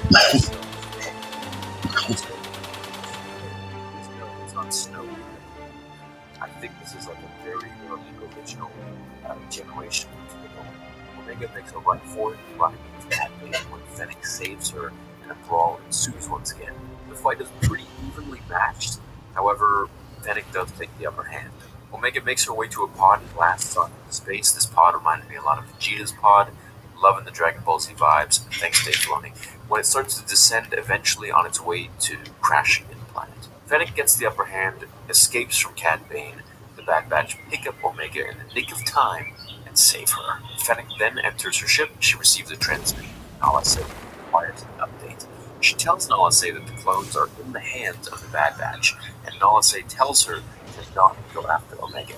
It's not snow. I think this is like a very early original generation. Omega makes a run for it, running into that base when Fennec saves her, and a brawl ensues once again. The fight is pretty evenly matched. However, Fennec does take the upper hand. Omega makes her way to a pod and blasts off into space. This pod reminded me a lot of Vegeta's pod. Loving the Dragon Ball Z vibes. Thanks, Dave Filoni. When it starts to descend, eventually on its way to crashing in the planet. Fennec gets the upper hand, escapes from Cad Bane. The Bad Batch pick up Omega in the nick of time and save her. Fennec then enters her ship. She receives a transmission. Nala Se requires an update. She tells Nala Se that the clones are in the hands of the Bad Batch, and Nala Se tells her to not go after Omega.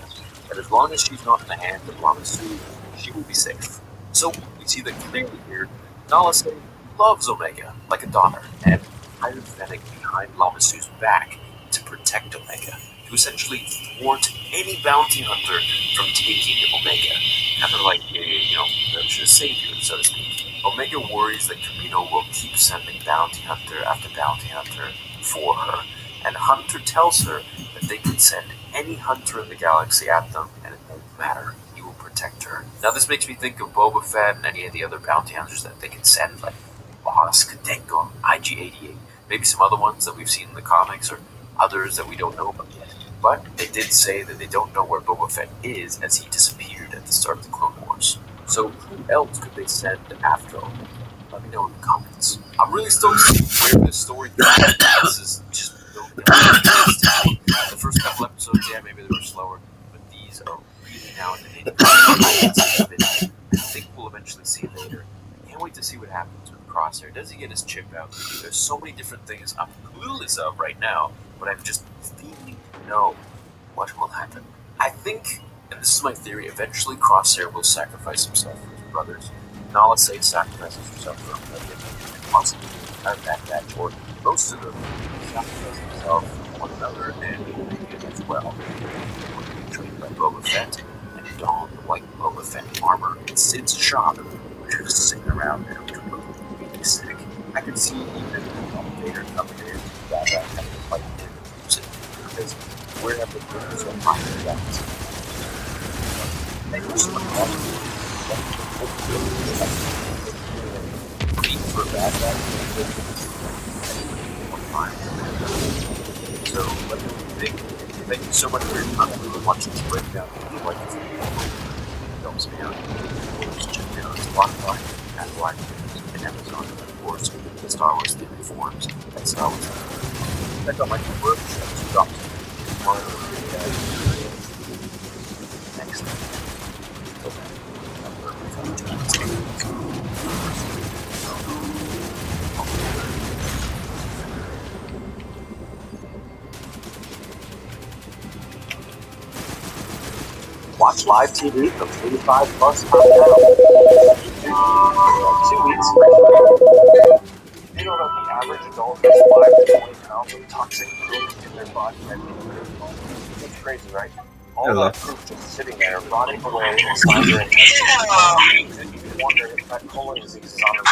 That as long as she's not in the hands of Lama Su, she will be safe. So we see that clearly here, Nala Se loves Omega like a daughter, and hired Fennec behind Lama Su's back to protect Omega, to essentially thwart any bounty hunter from taking Omega, kind of like a savior, so to speak. Omega worries that Kamino will keep sending bounty hunter after bounty hunter for her, and Hunter tells her that they can send any hunter in the galaxy at them, and it won't matter. He will protect her. Now this makes me think of Boba Fett and any of the other bounty hunters that they can send, like Boss, Kadenko, IG-88, maybe some other ones that we've seen in the comics, or others that we don't know about yet. But they did say that they don't know where Boba Fett is, as he disappeared at the start of the Clone Wars. So who else could they send after Omega? Let me know in the comments. I'm really stoked to see where this story goes. This is just building up. The first couple episodes, yeah, maybe they were slower, but these are really now in the nitty-gritty. I think we'll eventually see later. Can't wait to see what happens with Crosshair. Does he get his chip out? There's so many different things I'm clueless of right now, but I'm just feeling to know what will happen. I think, and this is my theory, eventually Crosshair will sacrifice himself for his brothers. Nala Se sacrifices herself for Omega, and possibly the entire Bad Batch, or most of them, sacrifice themselves for one another and Omega as well. When being trained by Boba Fett and don the white Boba Fett armor and Sid's shop, which are just sitting around there, which would look really sick. I could see even Vader coming in, Bad Batch having to fight him and use it, because where have the groups so high in that? They were so much for Bad Batch. So let me think. Thank you so much for your time. We were watching this breakdown. If you like this video, it helps me out. Just check me out on Spotify, Apple iTunes, and Amazon, and of course, the Star Wars theory forums at Star Wars. Check out my new work. Drop tomorrow. Next time. Watch live TV from 35 plus times now. 2 weeks. You know that the average adult has 5 to 20 pounds of toxic poop in their body every year. It's crazy, right? All that poop just sitting there, rotting away inside your intestines. And you wonder if that colon disease is on the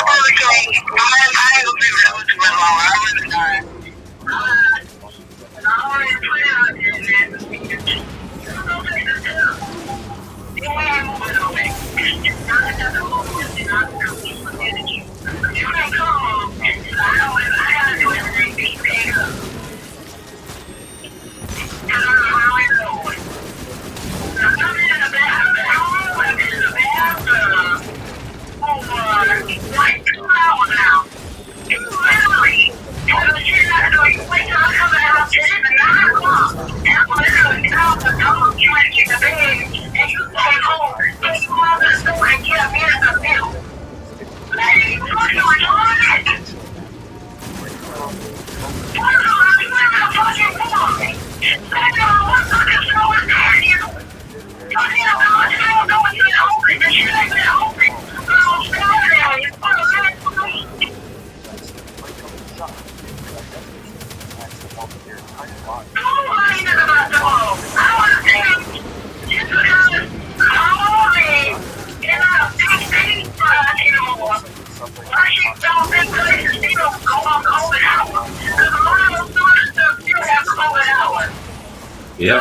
Yeah.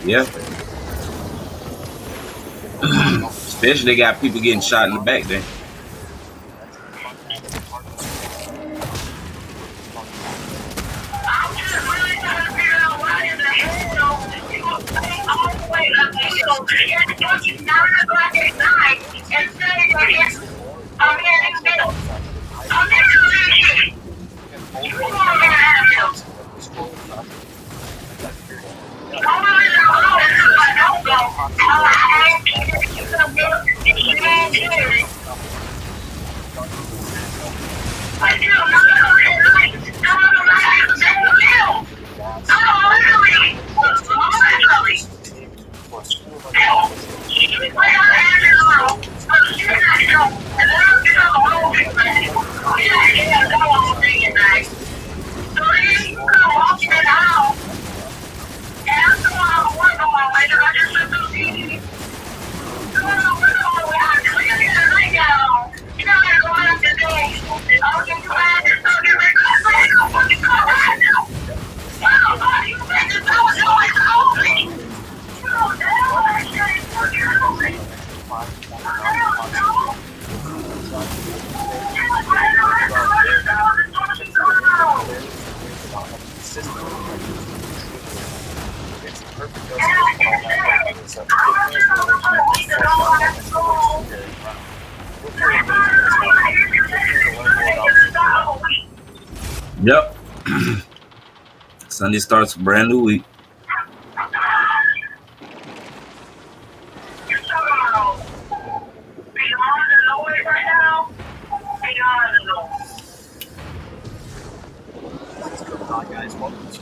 Yeah. Especially they got people getting shot in the back there. Yep. Sunday starts a brand new week. Guys, welcome to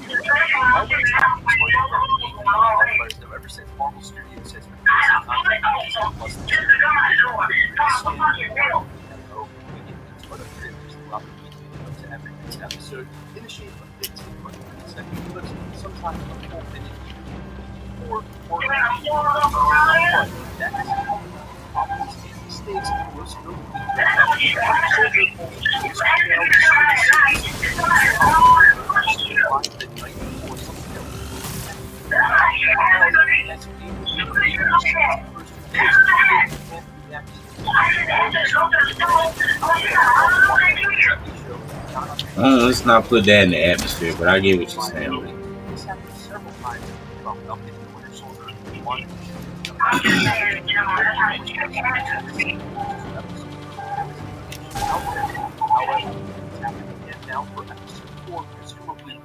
ever since Marvel Studios has been every episode in the shape of 15 second clips, sometimes a full minute, or that is problems and mistakes, most notably Let's not put that in the atmosphere, but I get what you're saying. This happened several times from Falcon and Winter Soldier. However, it's happening again now for episode 4, presumably.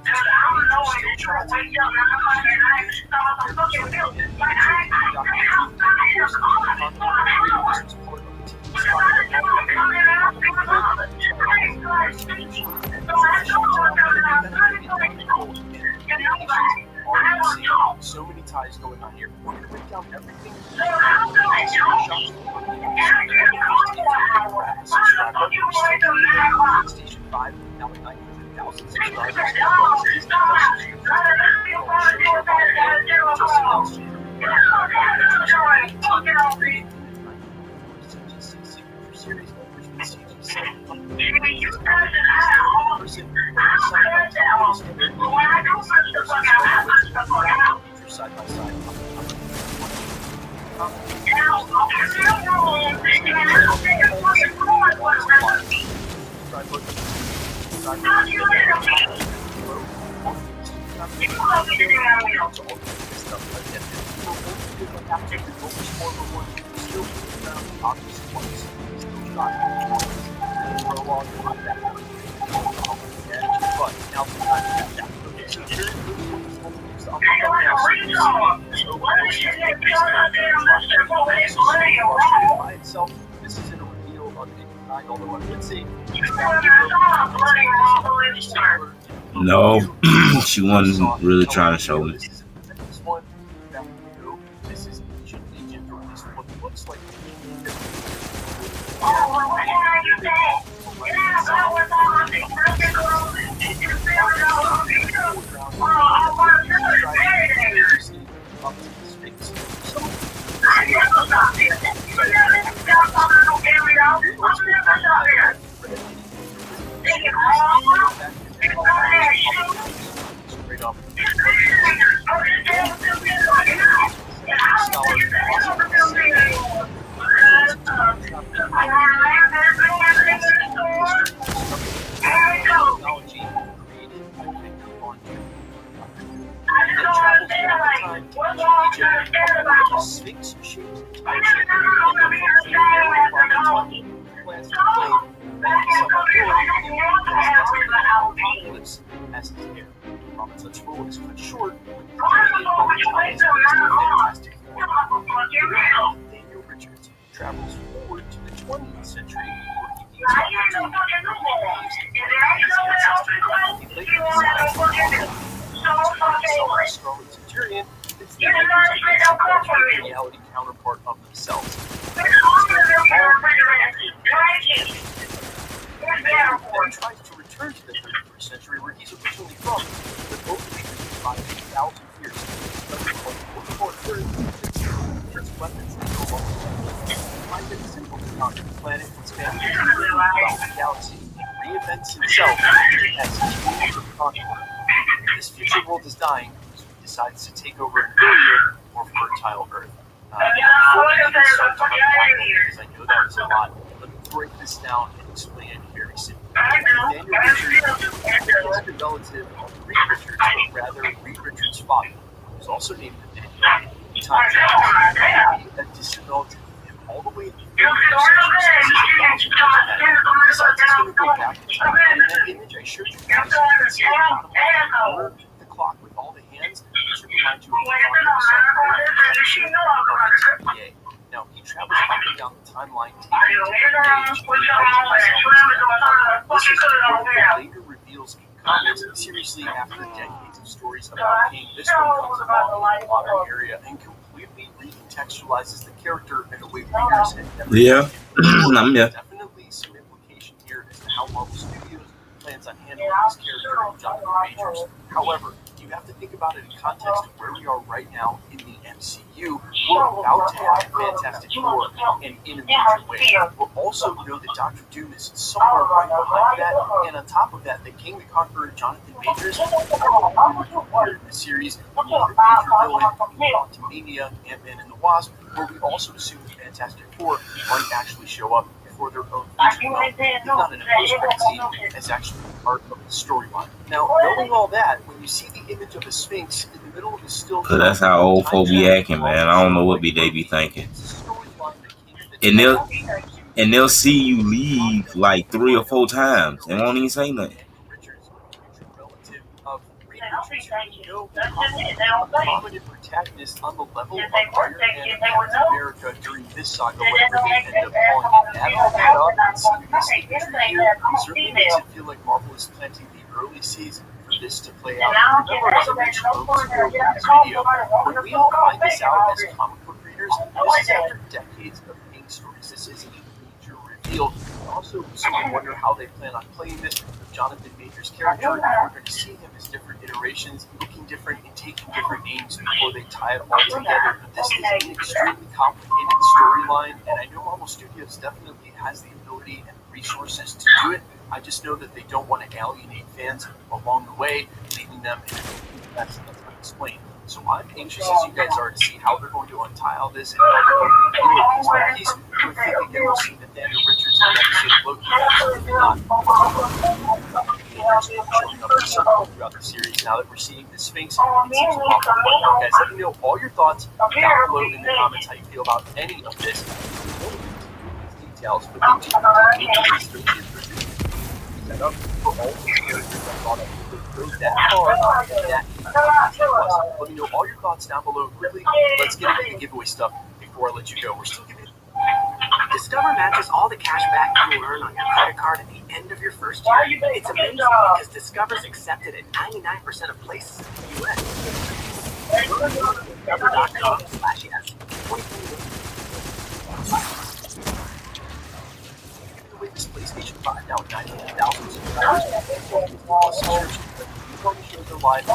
So many ties going on here. We're going to break down everything. Station 5, now at 900,000 side by side. By itself, this isn't a reveal of Ignite, although I would say no, she wasn't really trying to show me. This one, this is Agent, or at least what looks like a sphinx-shaped tile shape, and then from the very plans to claim that apocalypse as his heir. Robin's rule is cut short when the fantastic Daniel Richards travels forward to the 20th century where he meets he later decides to Scarlet Centurion is the reality counterpart of themselves. Then tries to return to the 31st century where he's originally from, but only 5,000 years. Just weapons and no find it simple to conquer the planet and span the galaxy. He reinvents himself as king of the conqueror. This future world is dying, so he decides to take over an earlier, more fertile Earth. Before we even start talking about it, because I know that was a lot, let me break this down and explain it very simply. Daniel Richards is a relative of Reed Richards, but rather Reed Richards' father, who was also named Daniel. Time travel, a distant relative of him all the way to the 30th century. Besides, he's going to go back in time. And that image I showed you guys, you can see at the bottom of the clock with all the hands, it should remind you of the TVA. Now, he travels up and down the timeline, taking different This is what later reveals in comics, seriously after decades of stories about King. This one comes along in the modern area and completely recontextualizes the character in a way readers had never seen. Definitely some implication here as to how Marvel Studios plans on handling this character in Jonathan Majors. However, you have to think about it in context of where we are right now in the MCU. We're about to have Fantastic Four, and in a major way. We'll also know that Doctor Doom is somewhere right behind that, and on top of that, the King the Conqueror, Jonathan Majors, in the series, we need a major villain, Quantumania, Ant-Man and the Wasp, where we also assume the Fantastic Four might actually show up for their own feature film, if not in a post-credit scene, as actually part of the storyline. Now, knowing all that, when you see the image of a Sphinx in the middle of the still, cause that's how old folk be acting, man. I don't know what they be thinking. And they'll see you leave like 3 or 4 times and won't even say nothing. Prominent protagonist on the level of Iron Man and Captain America during this saga, whatever they end up calling it. Add all that up and see this imagery here, certainly makes it feel like Marvel is planting the early seeds for this to play out. Remember, as I mentioned moments ago in this video, when we all find this out as comic book readers, this is after decades of being stories. This isn't a major reveal. Also, so I wonder how they plan on playing this with Jonathan Majors' character. We're going to see him as different iterations, looking different and taking different names before they tie it all together. But this is an extremely complicated storyline, and I know Marvel Studios definitely has the ability and resources to do it. I just know that they don't want to alienate fans along the way, leaving them in a that's unexplained. So I'm anxious as you guys are to see how they're going to untie all this and how they're going to deal with piece by piece. I think again we'll see Nathaniel Richards in the episode of Loki, absolutely not. Showing up throughout the series now that we're seeing the Sphinx. It seems to pop up. Guys, let me know all your thoughts down below in the comments how you feel about any of this. Details, but set up for all the characters I thought of. Goes that far and that let me know all your thoughts down below quickly. Let's get into the giveaway stuff before I let you go. We're still giving Discover matches all the cash back you earn on your credit card at the end of your first year. It's amazing because Discover's accepted at 99% of places in the U.S. Discover.com/yes. away this PlayStation 5 now at 19,000 subscribers. Plus subscription. You probably shows are live.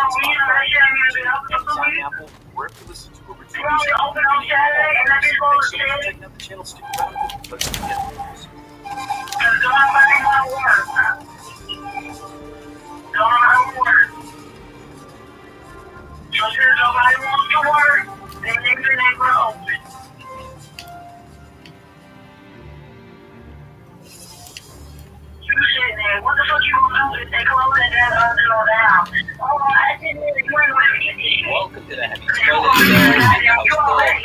Amazon, Apple, wherever you listen to over 2 years. Thanks so much for checking out the channel. Stick around. Let's get news. What the fuck you gonna do if they close it down down? Oh, I didn't even Welcome to the Heavy Spoilers Show. I'm your host, Paul, and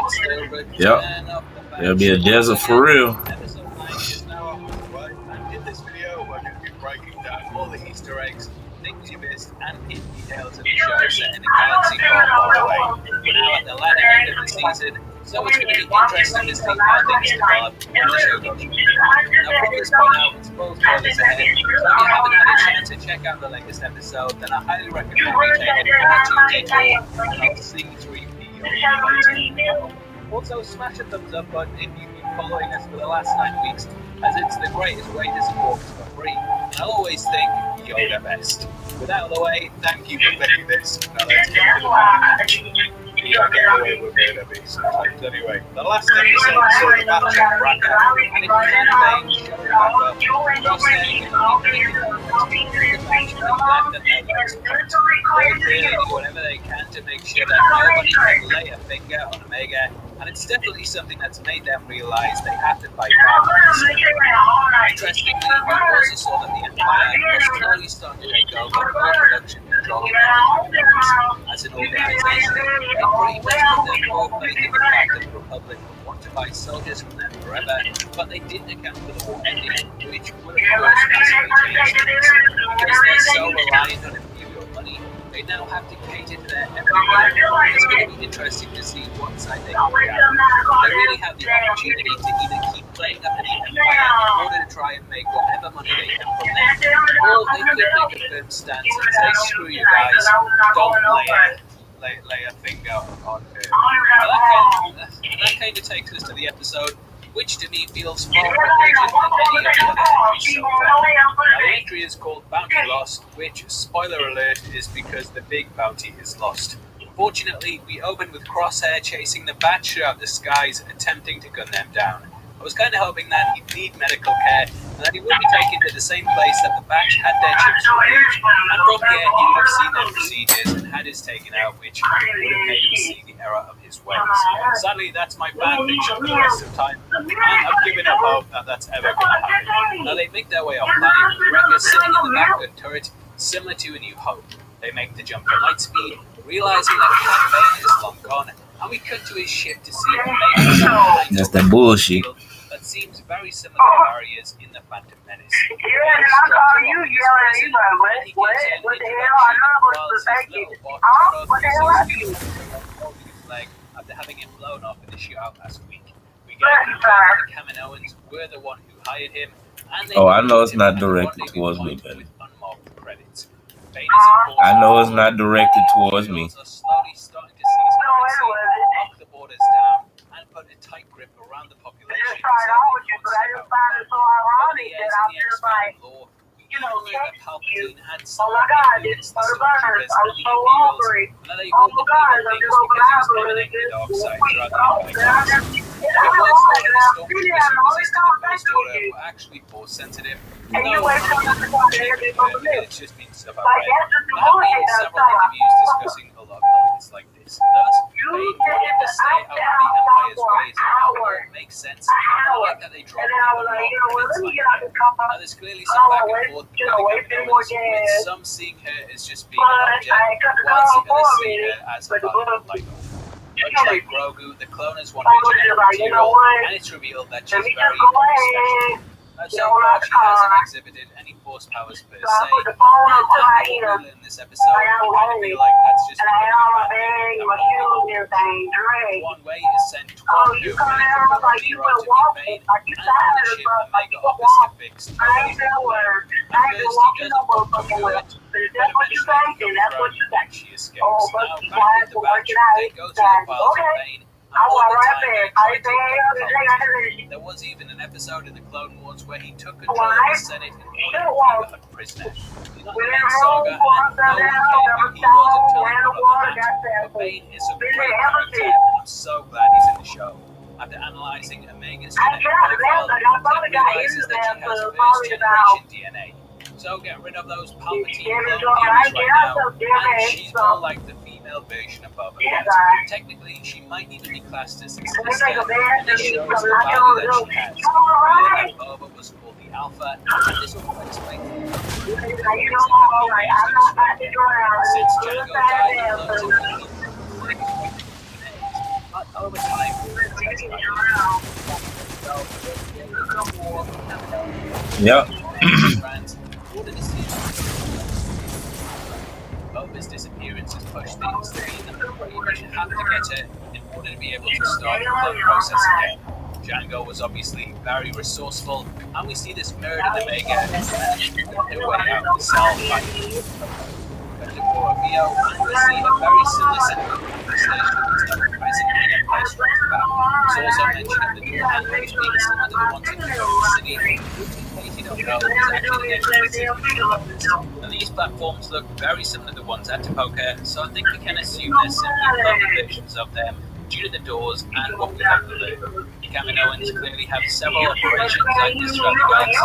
it's the return of the It'll be a desert for real. Episode 9 is now up, right? And in this video, we're going to be breaking down all the Easter eggs, things you missed, and hidden details of the show set in the galaxy far, far away. We're now at the latter end of the season, so it's going to be interesting to see how things develop when the show goes. Now, from this point out, it's both spoilers ahead, so if you haven't had a chance to check out the latest episode, then I highly recommend you take it for the C3PO. Also, smash a thumbs up button if you've been following us for the last 9 weeks, as it's the greatest way to support us for free. And I always think you're the best. With that out of the way, thank you for picking this. Now let's get into it. Anyway, the last episode saw the battle of Raka, and it was in vain showing Raka just saying it would be left at their legs. They're really do whatever they can to make sure that nobody can lay a finger on Omega, and it's definitely something that's made them realize they have to fight back. Interestingly, we also saw that the Empire was slowly starting to take over all production control as an organization. They pretty much put their core faith in the fact that the Republic would want to buy soldiers from them forever, but they didn't account for the war ending, which would of course massively change things. Because they're so reliant on imperial money, they now have to cater to their every need. It's going to be interesting to see what side they go down. They really have the opportunity to either keep playing up in the Empire in order to try and make whatever money they can from them, or they could make a firm stance and say, screw you guys, don't lay a finger on her. That kind of takes us to the episode, which to me feels far more urgent than any of the other entries so far. Now, the entry is called Bounty Lost, which, spoiler alert, is because the big bounty is lost. Fortunately, we open with Crosshair chasing the Bat throughout the skies, attempting to gun them down. I was kind of hoping that he'd need medical care and that he would be taken to the same place that the Batch had their chips removed, and from here he would have seen their procedures and had his taken out, which would have made him see the error of his ways. Sadly, that's my fan fiction for the rest of time, and I've given up hope that that's ever going to happen. Now they make their way off planet with Wrecker sitting in the back of a turret, similar to A New Hope. They make the jump to light speed, realizing that Cat Bane is long gone, and we cut to his ship to see Omega. That's that bullshit. That seems very similar to barriers in the Phantom Menace. Yeah, and I call you yelling, he's like, what the hell? I know what's the thinking. What the hell are you? Holding his leg after having him blown off in the shootout last week. We get a that the Kaminoans were the one who hired him, and they I know it's not directed towards me, but unmarked credits. I know it's not directed towards me. Slowly starting to seize currency, lock the borders down, and put a tight grip around the population. You know, that Palpatine had some influence the stormtroopers and the Imperials, and that they all believed things because he was emanating the dark side throughout the Empire Class. It was like the stormtroopers who resisted the First Order were actually force sensitive. No, it's just been stuff I've read. There have been several interviews discussing a lot of elements like this. Thus, they wanted to stay out of the Empire's ways and how it all makes sense. I like that they dropped now there's clearly some back and forth between the Kaminoans, with some seeing her as just being an object, while the others see her as a valuable Lego. Much like Grogu, the cloners want her genetic material, and it's revealed that she's very, very special. So far, she hasn't exhibited any force powers per se, and in this episode, I feel like that's just one way is send 12 new Nero to meet Bane, and on the ship Omega offers to fix the At first, he doesn't want to do it, but eventually he confirms that she escapes. Now, back with the Batch, they go through the files of Bane, all the time they tried to Palpatine. There was even an episode in the Clone Wars where he took control of the Senate and ordered Eva a prisoner. Not the main saga, and no one cared who he was until he put on the hat. But Bane is a great character, and I'm so glad he's in the show. After analysing Omega's genetic profile, Tech realises that she has first-generation DNA. So get rid of those Palpatine clone theories right now, and she's more like the female version of Boba Fett. Technically, she might even be classed as a sister, and this shows the value that she has. Remember that Boba was called the Alpha, and this will explain since Django died in London, but over time, Yep. Boba's disappearance has pushed things to mean we should have to get her in order to be able to start the process again. Django was obviously very resourceful, and we see this mirrored in Omega managing her way out of the cell fight. But to Rio, we see a very similar set of conversations that the President and Empire Strikes Back. It's also mentioned at the door handles being similar to the ones in the city, which in case you don't know, is actually the and these platforms look very similar to the ones at Tapoka, so I think we can assume they're simply clone versions of them due to the doors and what we have to learn. Kaminoans clearly have several operations like this throughout the galaxy,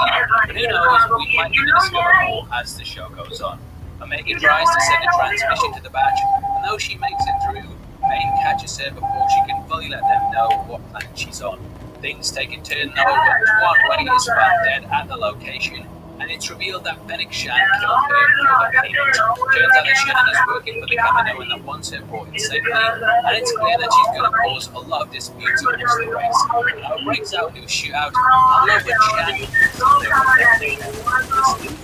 but who knows, we might even discover more as the show goes on. Omega tries to send a transmission to the batch, and though she makes it through, Bane catches her before she can fully let them know what planet she's on. Things take a turn though when Tuan Wei is found dead at the location, and it's revealed that Fennec Shan killed her for the payment. Turns out that Shan is working for the Kaminoan that wants her brought in safely, and it's clear that she's going to cause a lot of disputes amongst the race. Now it breaks out into a shootout. I love when Shan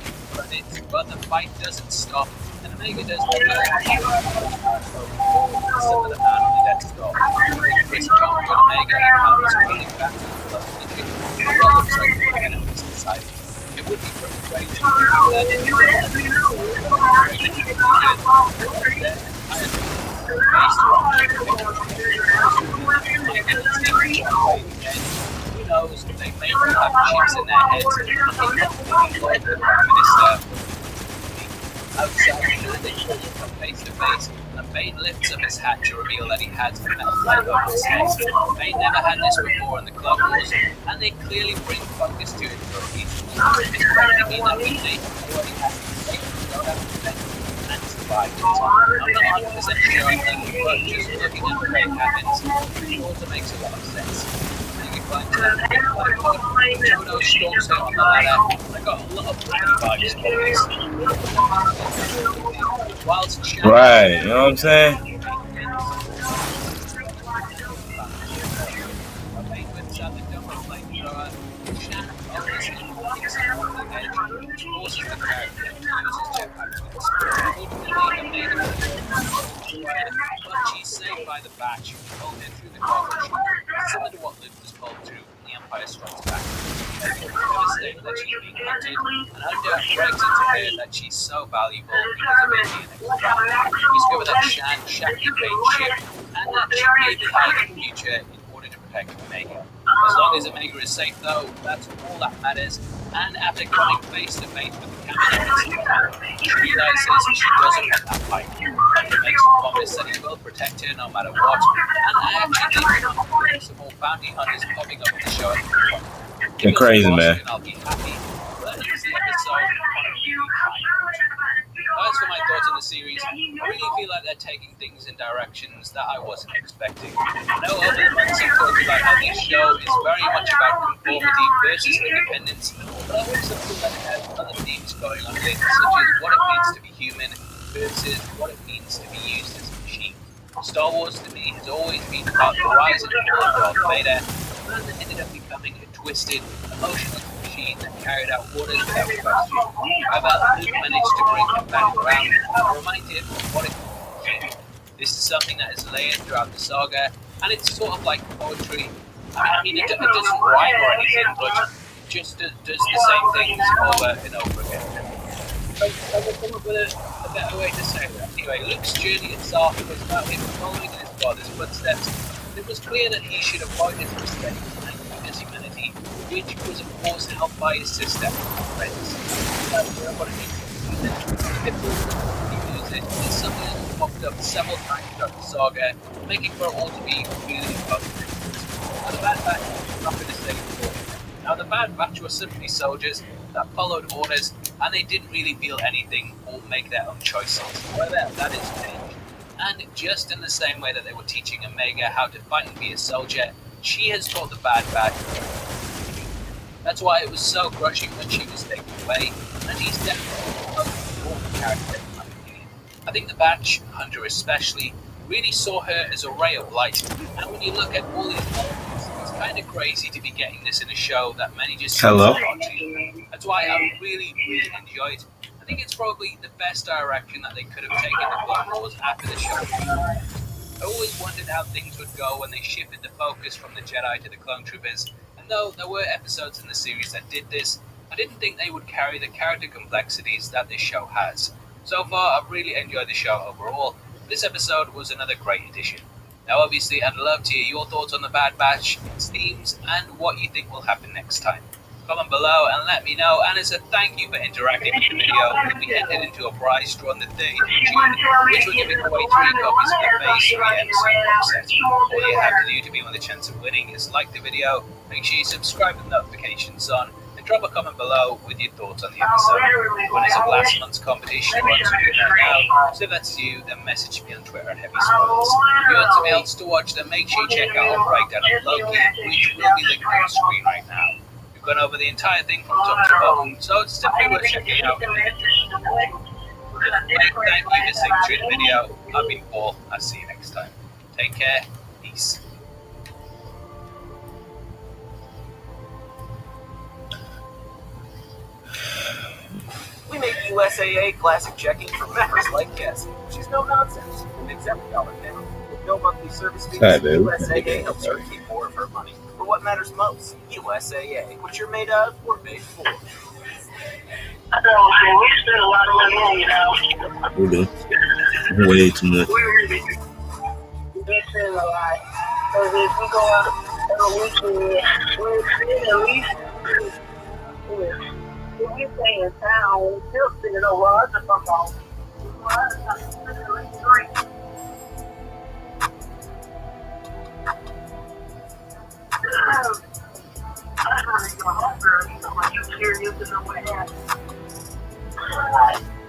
but the fight doesn't stop, and Omega does what some of the man on the death stop. Chris John and Omega and Palmer's running back to the left kitchen. It looks like the enemies inside. It would be pretty great to have that in who knows, they may have chips in their heads. I think that's really the Prime Minister. Outside, they come face to face, and Bane lifts up his hat to reveal that he has a metal plate over his head. Bane never had this before in the Clone Wars, and they clearly bring focus to it for a reason. It's practically that we already have to say go down to bed and survive it. I'm not 100% sure on that, but just looking at the way it happens, it also makes a lot of sense. Jono stalks her on the ladder. I got a lot of vibes for this. Right, you know what I'm saying? She's saved by the batch who pulled her through the coverage. Similar to what Luke was pulled through in The Empire Strikes Back. She's devastated that she's being hunted, and Oda breaks into her that she's so valuable because of her DNA. We discover that Shan Shakti Bane's ship, and that she may be hiding in the future in order to protect Omega. As long as Omega is safe though, that's all that matters, and after coming face to face with the Kaminoans, she realizes she doesn't want that fight. He makes a promise that he will protect her no matter what, and I actually think some more bounty hunters popping up in the show at the point. You're crazy, man. I'll be happy, but it's the episode as for my thoughts on the series, I really feel like they're taking things in directions that I wasn't expecting. No other months have talked about how this show is very much about conformity versus independence, but I also feel that it has other themes going on with it, such as what it means to be human versus what it means to be used as a machine. Star Wars to me has always been about the rise and fall of Darth Vader, and then ended up becoming a twisted, emotionless machine that carried out orders without question. However, Luke managed to bring him back around and remind him of what it means. This is something that is layered throughout the saga, and it's sort of like poetry. I mean, it doesn't rhyme or anything, but just does the same things over and over again. I will come up with a better way to say that. Anyway, Luke's journey itself was about him following in his father's footsteps, It was clear that he should avoid his mistakes and keep his humanity, which was of course helped by his sister and friends. What it is something that popped up several times throughout the saga, making for it all to be really positive. Now the Bad Batch is not going to stay for. Now the Bad Batch were simply soldiers that followed orders, and they didn't really feel anything or make their own choices. However, that is changed. And just in the same way that they were teaching Omega how to fight and be a soldier, she has taught the Bad Batch. That's why it was so crushing when she was taken away, and he's definitely the most important character in my opinion. I think the Batch Hunter especially really saw her as a ray of light, and when you look at all these elements, it's kind of crazy to be getting this in a show that many just Hello. That's why I really enjoyed. I think it's probably the best direction that they could have taken the Clone Wars after the show. I always wondered how things would go when they shifted the focus from the Jedi to the Clone Troopers, and though there were episodes in the series that did this, I didn't think they would carry the character complexities that this show has. So far, I've really enjoyed the show overall. This episode was another great addition. Now obviously, I'd love to hear your thoughts on the Bad Batch, its themes, and what you think will happen next time. Comment below and let me know, and as a thank you for interacting with the video, we'll be entered into a prize draw on the 30th of June, which will give away 3 copies of the Phase 3 episode box set. All you have to do to be on the chance of winning is like the video, make sure you subscribe with notifications on, and drop a comment below with your thoughts on the episode. Winners of last month's competition are on Twitter now, so if that's you, then message me on Twitter at Heavy Spoilers. If you want something else to watch, then make sure you check out our breakdown of Loki, which will be linked on the screen right now. Gone over the entire thing from top to bottom, so it's definitely worth checking out. Thank you for sitting through the video. I've been Paul. I'll see you next time. Take care. Peace. We make USAA classic checking for members like Cassie, which is no nonsense. It makes every dollar count. With no monthly service fees, USAA helps her keep more of her money. For what matters most, USAA. What you're made of, we're made for. I know, we spend a lot of money on you now. We do. Way too much. We spend a lot. Because if we go out on a weekend, we'll spend at least, if we stay in town, we still spend it over other football.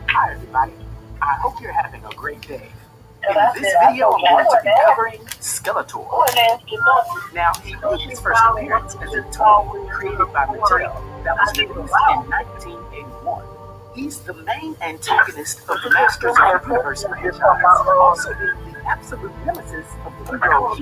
Hi everybody, I hope you're having a great day. In this video, I'm going to be covering Skeletor. Now, he made his first appearance as a toy created by Mattel that was released in 1981. He's the main antagonist of the Masters of the Universe franchise, also being the absolute nemesis of the hero.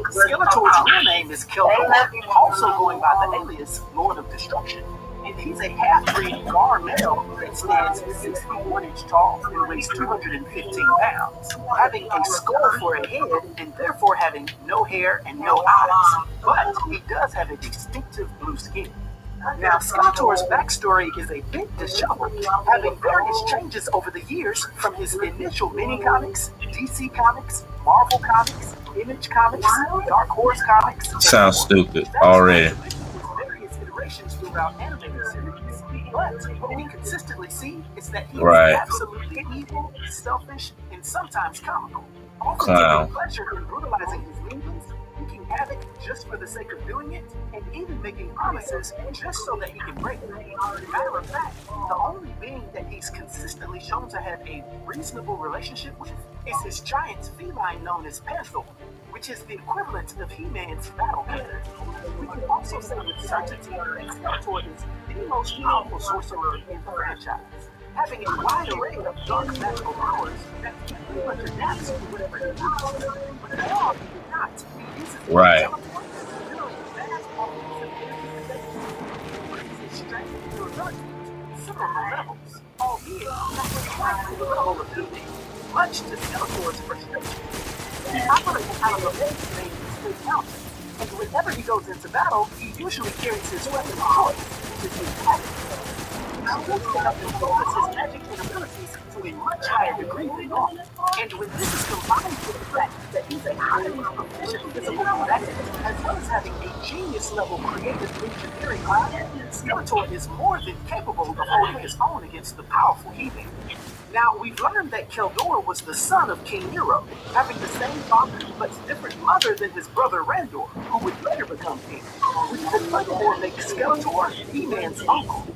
Skeletor's real name is Kilgore, also going by the alias Lord of Destruction. And he's a half-breed gar male that stands 6 feet 1 inch tall and weighs 215 pounds, having a skull for a head and therefore having no hair and no eyes. But he does have a distinctive blue skin. Now, Skeletor's backstory is a bit disheveled, having various changes over the years from his initial mini-comics, DC Comics, Marvel Comics, Image Comics, Dark Horse Comics. Sounds stupid already. Various iterations throughout animated series, but what we consistently see is that he is absolutely evil, selfish, and sometimes comical. Often taking pleasure in brutalizing his minions, wreaking havoc just for the sake of doing it, and even making promises just so that he can break them. Matter of fact, the only being that he's consistently shown to have a reasonable relationship with is his giant feline known as Panther, which is the equivalent of He-Man's battle cat. We can also say with certainty that Skeletor is the most powerful sorcerer in the franchise, having a wide array of dark magical powers that he pretty much adapts to whatever he wants. But more often than not, he uses Skeletor to build vast strength to alert considerable levels, albeit not quite to the level of He-Man, much to Skeletor's frustration. He operates out of a base named Space Mountain, and whenever he goes into battle, he usually carries his weapon of choice, which is his axe. this can help him focus his magic and abilities to a much higher degree than normal. And when this is combined with the fact that he's a highly proficient physical combatant, as well as having a genius-level creative engineering mind, Skeletor is more than capable of holding his own against the powerful He-Man. Now, we've learned that Keldor was the son of King Nero, having the same father but different mother than his brother Randor, who would later become king, which would furthermore make Skeletor He-Man's uncle.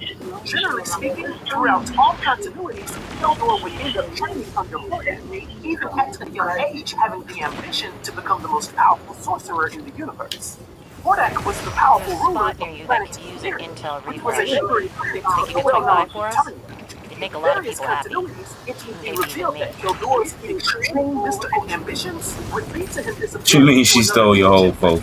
Generally speaking, throughout all continuities, Keldor would end up training under Hordak, even at a young age having the ambition to become the most powerful sorcerer in the universe. Hordak was the powerful ruler of the planet Earth, which was a neighboring planet of the well-known Eternia. Make a lot of people happy. It would be revealed that Keldor's extreme mystical ambitions would lead to him disappearing. What you mean she stole your whole folk?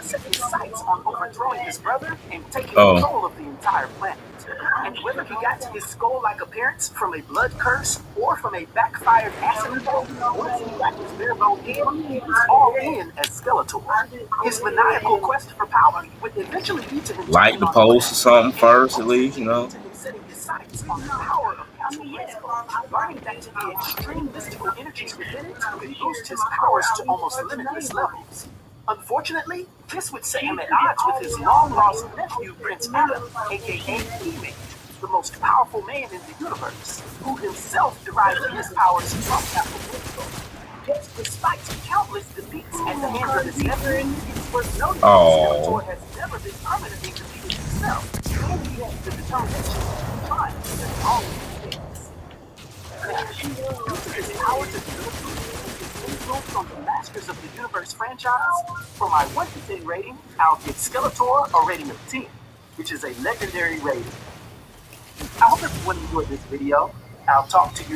Set his sights on overthrowing his brother and taking control of the entire planet. And whether he got his skull-like appearance from a blood curse or from a backfired acid bolt, once he got his bare bone in, he was all in as Skeletor. His maniacal quest for power would eventually lead to him Light the post or something first, at least, you know. Setting his sights on the power of Castle Grayskull, learning that the extreme mystical energies within it could boost his powers to almost limitless levels. Unfortunately, this would set him at odds with his long-lost nephew, Prince Adam, aka He-Man, the most powerful man in the universe, who himself derives his powers from Castle Grayskull. Yet, despite countless defeats at the hands of his nephew, it's worth noting that Skeletor has never been permanently defeated himself, and he has the determination to try to always wins. Due to his powers and abilities, influence on the Masters of the Universe franchise, for my 1 to 10 rating, I'll give Skeletor a rating of 10, which is a legendary rating. I hope everyone enjoyed this video. I'll talk to you next.